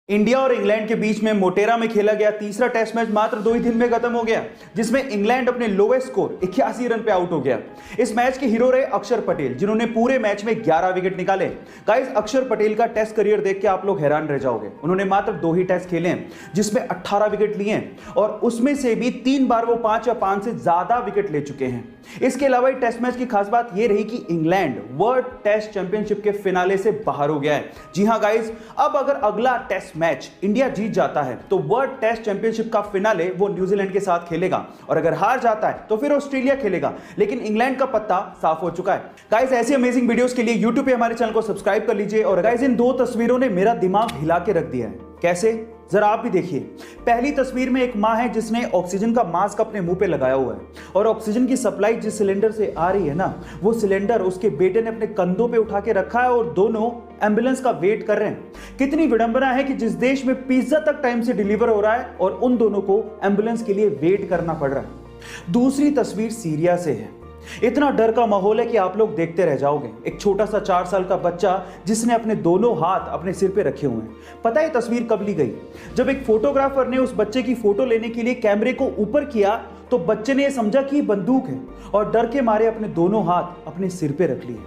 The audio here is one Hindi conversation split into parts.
इंडिया और इंग्लैंड के बीच में मोटेरा में खेला गया तीसरा टेस्ट मैच मात्र 2 ही दिन में खत्म हो गया, जिसमें इंग्लैंड अपने लोवेस्ट स्कोर 81 रन पे आउट हो गया। इस मैच के हीरो रहे अक्षर पटेल, जिन्होंने पूरे मैच में 11 विकेट निकाले। गाइस, अक्षर पटेल का टेस्ट करियर देख के आप लोग हैरान रह जाओगे। उन्होंने मात्र 2 ही टेस्ट खेले हैं, जिसमें 18 विकेट लिए हैं और उसमें से भी 3 बार वो 5 या 5 से ज्यादा विकेट ले चुके हैं। इसके अलावा टेस्ट मैच की खास बात यह रही कि इंग्लैंड वर्ल्ड टेस्ट चैंपियनशिप के फिनाले से बाहर हो गया है। जी हां गाइस, अब अगर अगला टेस्ट मैच इंडिया जीत जाता है तो वर्ल्ड टेस्ट चैंपियनशिप का फिनाले वो न्यूजीलैंड के साथ खेलेगा, और अगर हार जाता है तो फिर ऑस्ट्रेलिया खेलेगा। लेकिन इंग्लैंड का पत्ता साफ हो चुका है। गाइस, ऐसी अमेजिंग वीडियोस के लिए यूट्यूब पे हमारे चैनल को सब्सक्राइब कर लीजिए। और गाइस, इन 2 तस्वीरों ने मेरा दिमाग हिला के रख दिया है। कैसे, जरा आप भी देखिए। पहली तस्वीर में एक मां है जिसने ऑक्सीजन का मास्क अपने मुंह पे लगाया हुआ है, और ऑक्सीजन की सप्लाई जिस सिलेंडर से आ रही है ना, वो सिलेंडर उसके बेटे ने अपने कंधों पे उठा के रखा है और दोनों एम्बुलेंस का वेट कर रहे हैं। कितनी विडंबना है कि जिस देश में पिज्जा तक टाइम से डिलीवर हो रहा है और उन दोनों को एम्बुलेंस के लिए वेट करना पड़ रहा है। दूसरी तस्वीर सीरिया से है। इतना डर का माहौल है कि आप लोग देखते रह जाओगे। एक छोटा सा 4 साल का बच्चा जिसने अपने दोनों हाथ अपने सिर पे रखे हुए हैं। पता है तस्वीर कब ली गई? जब एक फोटोग्राफर ने उस बच्चे की फोटो लेने के लिए कैमरे को ऊपर किया तो बच्चे ने यह समझा कि बंदूक है और डर के मारे अपने दोनों हाथ अपने सिर पे रख लिए।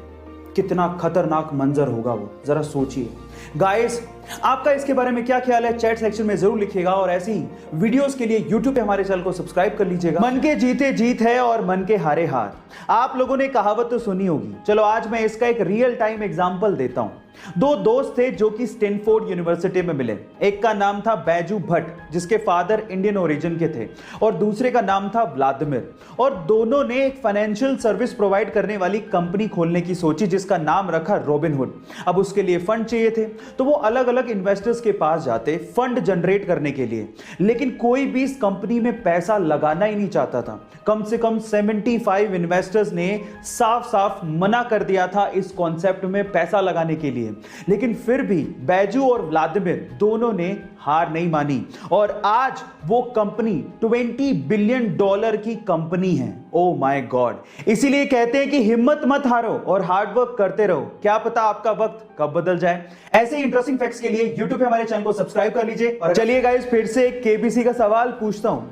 कितना खतरनाक मंजर होगा वो, जरा सोचिए। गाइस, आपका इसके बारे में क्या ख्याल है? चैट सेक्शन में जरूर लिखिएगा, और ऐसी वीडियोस के लिए यूट्यूब पे हमारे चैनल को सब्सक्राइब कर लीजिएगा। मन के जीते जीत है और मन के हारे हार। आप लोगों ने कहावत तो सुनी होगी। चलो आज मैं इसका एक रियल टाइम एग्जांपल देता हूं। 2 दोस्त थे जो कि स्टैनफोर्ड यूनिवर्सिटी में मिले। एक का नाम था बैजू भट्ट, जिसके फादर इंडियन ओरिजिन के थे, और दूसरे का नाम था व्लादिमीर। और दोनों ने एक फाइनेंशियल सर्विस प्रोवाइड करने वाली कंपनी खोलने की सोची, जिसका नाम रखा रॉबिनहुड। अब उसके लिए फंड चाहिए थे, तो वो अलग अलग इन्वेस्टर्स के पास जाते फंड जनरेट करने के लिए। लेकिन कोई भी इस कंपनी में पैसा लगाना ही नहीं चाहता था। कम से कम 75 इन्वेस्टर्स ने साफ साफ मना कर दिया था इस कॉन्सेप्ट में पैसा लगाने के लिए। लेकिन फिर भी बैजू और व्लादिमीर दोनों ने हार नहीं मानी, और आज वो कंपनी $20 बिलियन की कंपनी है। Oh my God! इसीलिए कहते हैं कि हिम्मत मत हारो और हार्डवर्क करते रहो। क्या पता आपका वक्त कब बदल जाए। ऐसे ही इंटरेस्टिंग फैक्ट्स के लिए यूट्यूब पे हमारे चैनल को सब्सक्राइब कर लीजिए। और चलिए गाइस, फिर से एक केबीसी का सवाल पूछता हूं।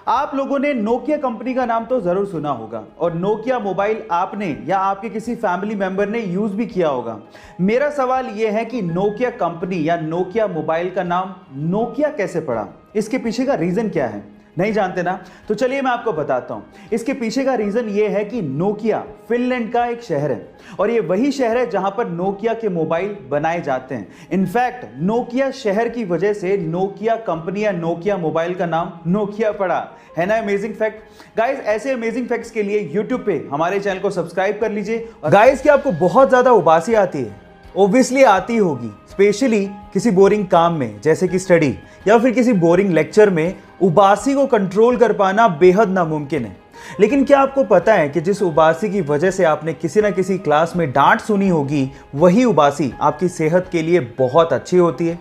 आप लोगों ने नोकिया कंपनी का नाम तो जरूर सुना होगा, और नोकिया मोबाइल आपने या आपके किसी फैमिली मेंबर ने यूज भी किया होगा। मेरा सवाल यह है कि नोकिया कंपनी या नोकिया मोबाइल का नाम नोकिया कैसे पड़ा? इसके पीछे का रीजन क्या है? नहीं जानते ना? तो चलिए मैं आपको बताता हूं। इसके पीछे का रीजन यह है कि नोकिया फिनलैंड का एक शहर है, और ये वही शहर है जहां पर नोकिया के मोबाइल बनाए जाते हैं। इनफैक्ट नोकिया शहर की वजह से नोकिया कंपनी या नोकिया मोबाइल का नाम नोकिया पड़ा। है ना अमेजिंग फैक्ट? गाइस, ऐसे अमेजिंग फैक्ट्स के लिए यूट्यूब पे हमारे चैनल को सब्सक्राइब कर लीजिए। गाइस, क्या आपको बहुत ज्यादा उबासी आती है? ऑब्वियसली आती होगी, स्पेशली किसी बोरिंग काम में जैसे कि स्टडी, या फिर किसी बोरिंग लेक्चर में उबासी को कंट्रोल कर पाना बेहद नामुमकिन है। लेकिन क्या आपको पता है कि जिस उबासी की वजह से आपने किसी ना किसी क्लास में डांट सुनी होगी, वही उबासी आपकी सेहत के लिए बहुत अच्छी होती है।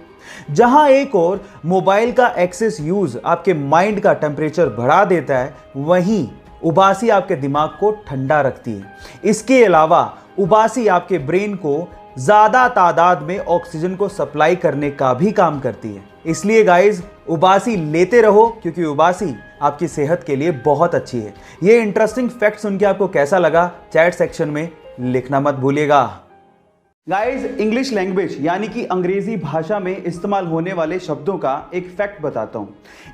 जहां एक और मोबाइल का एक्सेस यूज आपके माइंड का टेम्परेचर बढ़ा देता है, वहीं उबासी आपके दिमाग को ठंडा रखती है। इसके अलावा उबासी आपके ब्रेन को ज्यादा तादाद में ऑक्सीजन को सप्लाई करने का भी काम करती है। इसलिए गाइज, उबासी लेते रहो, क्योंकि उबासी आपकी सेहत के लिए बहुत अच्छी है। ये इंटरेस्टिंग फैक्ट सुन के आपको कैसा लगा? चैट सेक्शन में लिखना मत भूलिएगा। गाइज, इंग्लिश लैंग्वेज यानी कि अंग्रेजी भाषा में इस्तेमाल होने वाले शब्दों का एक फैक्ट बताता हूं।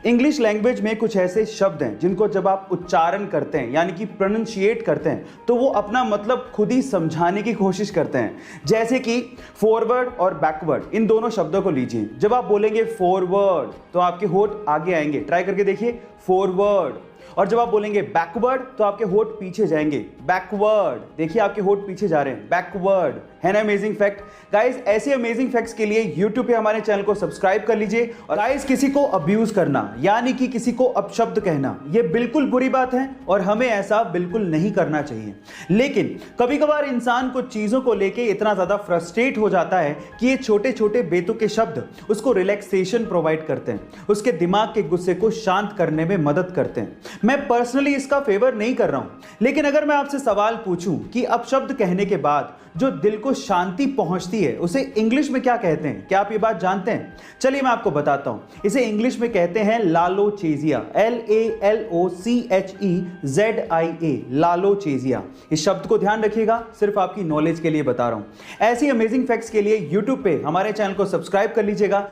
इंग्लिश लैंग्वेज में कुछ ऐसे शब्द हैं जिनको जब आप उच्चारण करते हैं यानी कि प्रोनाउंशिएट करते हैं, तो वो अपना मतलब खुद ही समझाने की कोशिश करते हैं। जैसे कि फॉरवर्ड और बैकवर्ड, इन दोनों शब्दों को लीजिए। जब आप बोलेंगे फॉरवर्ड तो आपके होठ आगे आएंगे, ट्राई करके देखिए, फॉरवर्ड। और जब आप बोलेंगे बैकवर्ड तो आपके होठ पीछे जाएंगे, बैकवर्ड। देखिए आपके होठ पीछे जा रहे हैं, बैकवर्ड। है ना अमेजिंग फैक्ट? गाइस, ऐसे अमेजिंग फैक्ट्स के लिए यूट्यूब पे हमारे चैनल को सब्सक्राइब कर लीजिए। और गाइस, किसी को अब्यूज करना यानी कि किसी को अपशब्द कहना, ये बिल्कुल बुरी बात है और हमें ऐसा बिल्कुल नहीं करना चाहिए। लेकिन कभी कभार इंसान कुछ चीजों को लेके इतना ज्यादा फ्रस्ट्रेट हो जाता है कि ये छोटे छोटे बेतुके शब्द उसको रिलैक्सेशन प्रोवाइड करते हैं, उसके दिमाग के गुस्से को शांत करने में मदद करते हैं। मैं पर्सनली इसका फेवर नहीं कर रहा हूं, लेकिन अगर मैं आपसे सवाल पूछूं कि अपशब्द कहने के बाद जो दिल को शांति पहुंचती है उसे इंग्लिश में क्या कहते हैं, क्या आप ये बात जानते हैं? चलिए मैं आपको बताता हूं। इसे इंग्लिश में कहते हैं लालोचेजिया, LALOCHEZIA, लालोचेजिया। इस शब्द को ध्यान रखिएगा, सिर्फ आपकी नॉलेज के लिए बता रहा हूं। ऐसी अमेजिंग फैक्ट्स के लिए यूट्यूब पे हमारे चैनल को सब्सक्राइब कर लीजिएगा।